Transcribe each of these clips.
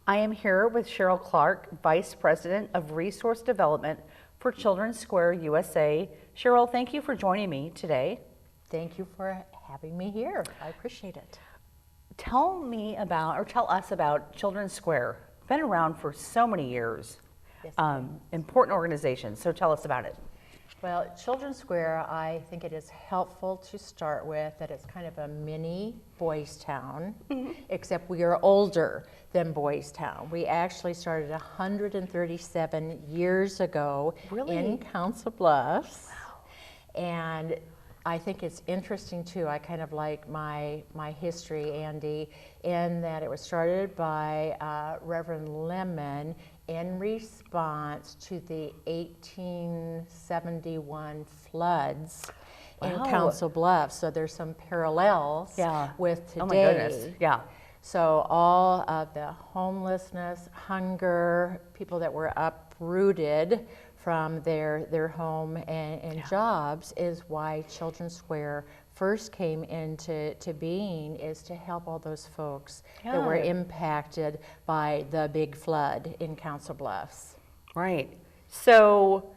I am here with Cheryl Clark, Vice President of Resource Development for Children's Square USA. Cheryl, thank you for joining me today. Thank you for having me here. I appreciate it. Tell us about Children's Square. Been around for so many years. Yes, important organization, so tell us about it. Well, Children's Square, I think it is helpful to start with that it's kind of a mini Boys Town, except we are older than Boys Town. We actually started 137 years ago in Council Bluffs. Wow. And I think it's interesting too, I kind of like my history, Andy, in that it was started by Reverend Lemon in response to the 1871 floods in Council Bluffs. So there's some parallels with today. Oh my goodness, yeah. So all of the homelessness, hunger, people that were uprooted from their home and jobs is why Children's Square first came into being, is to help all those folks that were impacted by the big flood in Council Bluffs. Right. So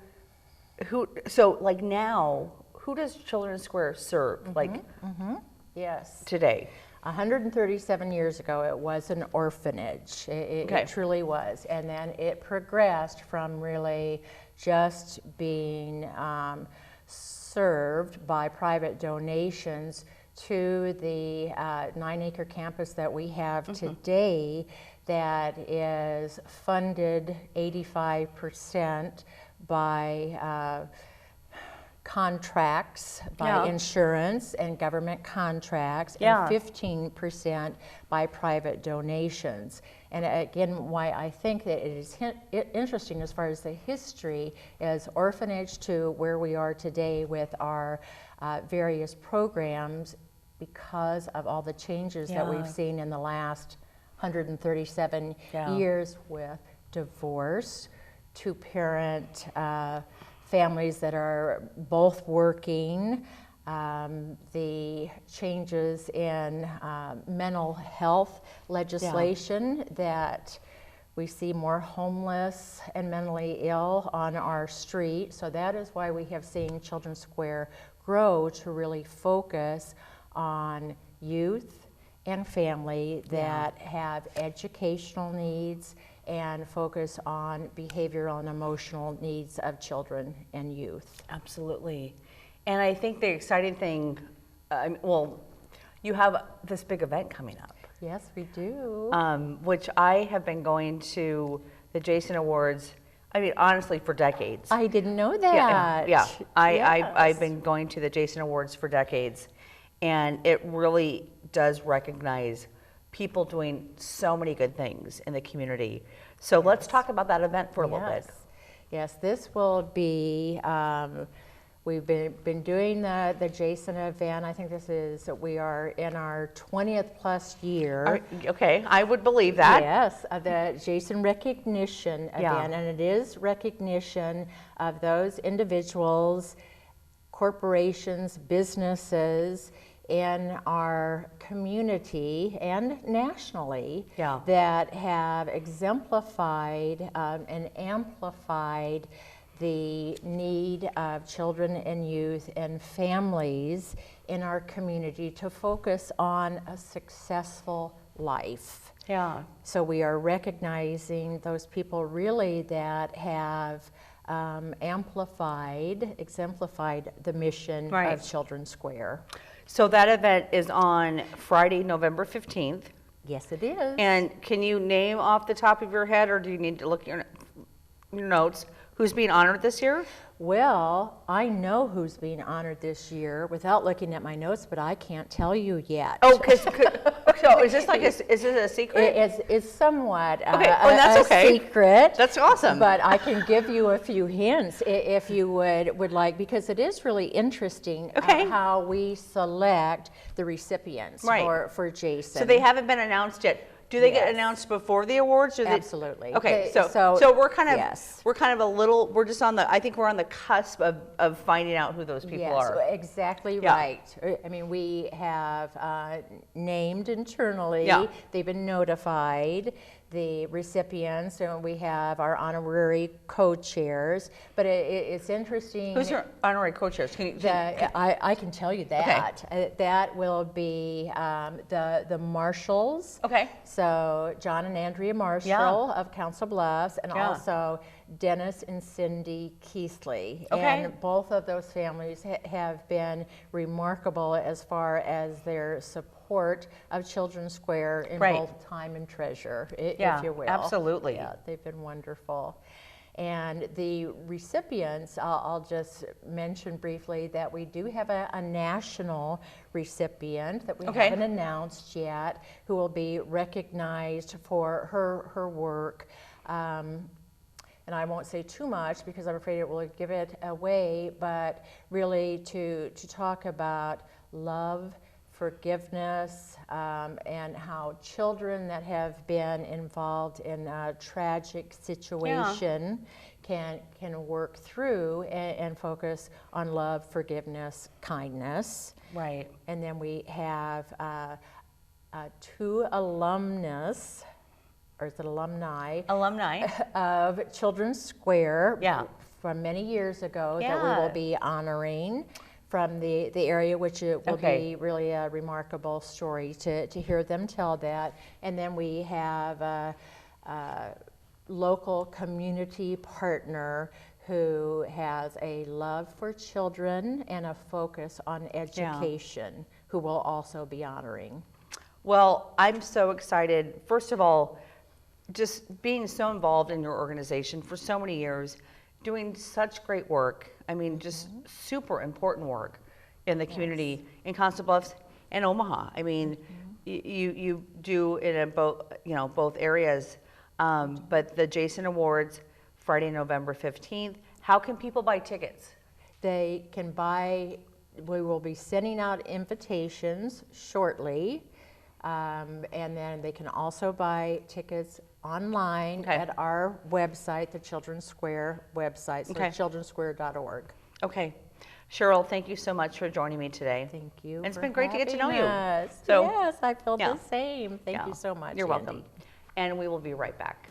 like now, who does Children's Square serve? Yes. Today? 137 years ago, it was an orphanage. It truly was. And then it progressed from really just being served by private donations to the 9-acre campus that we have today that is funded 85% by contracts, by insurance and government contracts, and 15% by private donations. And again, why I think that it is interesting as far as the history is orphanage to where we are today with our various programs, because of all the changes that we've seen in the last 137 years with divorce, two-parent families that are both working, the changes in mental health legislation that we see more homeless and mentally ill on our street. So that is why we have seen Children's Square grow to really focus on youth and family that have educational needs and focus on behavioral and emotional needs of children and youth. Absolutely. And I think the exciting thing, you have this big event coming up. Yes, we do. Which I have been going to the Jason Awards, honestly, for decades. I didn't know that. I've been going to the Jason Awards for decades, and it really does recognize people doing so many good things in the community. So let's talk about that event for a little bit. Yes, this will be, we've been doing the Jason event. I think we are in our 20th plus year. Okay, I would believe that. Yes, the Jason Recognition event, and it is recognition of those individuals, corporations, businesses in our community and nationally that have exemplified and amplified the need of children and youth and families in our community to focus on a successful life. So we are recognizing those people really that have exemplified the mission of Children's Square. So that event is on Friday, November 15th. Yes, it is. And can you name off the top of your head, or do you need to look at your notes, who's being honored this year? Well, I know who's being honored this year without looking at my notes, but I can't tell you yet. Oh, so is this a secret? It's somewhat that's a secret. That's awesome. But I can give you a few hints if you would like, because it is really interesting how we select the recipients for Jason. So they haven't been announced yet. Do they get announced before the awards? Absolutely. Okay, so we're kind of we're just on the, I think we're on the cusp of finding out who those people are. Yes, exactly right. I mean, we have named internally. They've been notified. the recipients, and we have our honorary co-chairs. But it's interesting. Who's your honorary co-chairs? I can tell you that. Okay. That will be the marshals. Okay. So John and Andrea Marshall of Council Bluffs, and also Dennis and Cindy Keithley. Okay. And both of those families have been remarkable as far as their support of Children's Square in both time and treasure, if you will. Absolutely. Yeah, they've been wonderful. And the recipients, I'll just mention briefly that we do have a national recipient that we haven't announced yet, who will be recognized for her work. And I won't say too much because I'm afraid it will give it away, but really to talk about love, forgiveness, and how children that have been involved in a tragic situation can work through and focus on love, forgiveness, kindness. Right. And then we have 2 alumnus, or is it alumni? Alumni. Of Children's Square. Yeah. From many years ago that we will be honoring from the area, which it will be really a remarkable story to hear them tell that. And then we have a local community partner who has a love for children and a focus on education, who will also be honoring. Well, I'm so excited. First of all, just being so involved in your organization for so many years, doing such great work. I mean, just super important work in the community in Council Bluffs and Omaha. I mean, you do it in both areas. But the Jason Awards, Friday, November 15th. How can people buy tickets? They can buy. We will be sending out invitations shortly. And then they can also buy tickets online at our website, the Children's Square website, so childrensquare.org. Okay. Cheryl, thank you so much for joining me today. Thank you. It's been great to get to know you. So, yes, I feel the same. Thank you so much. You're welcome. And we will be right back.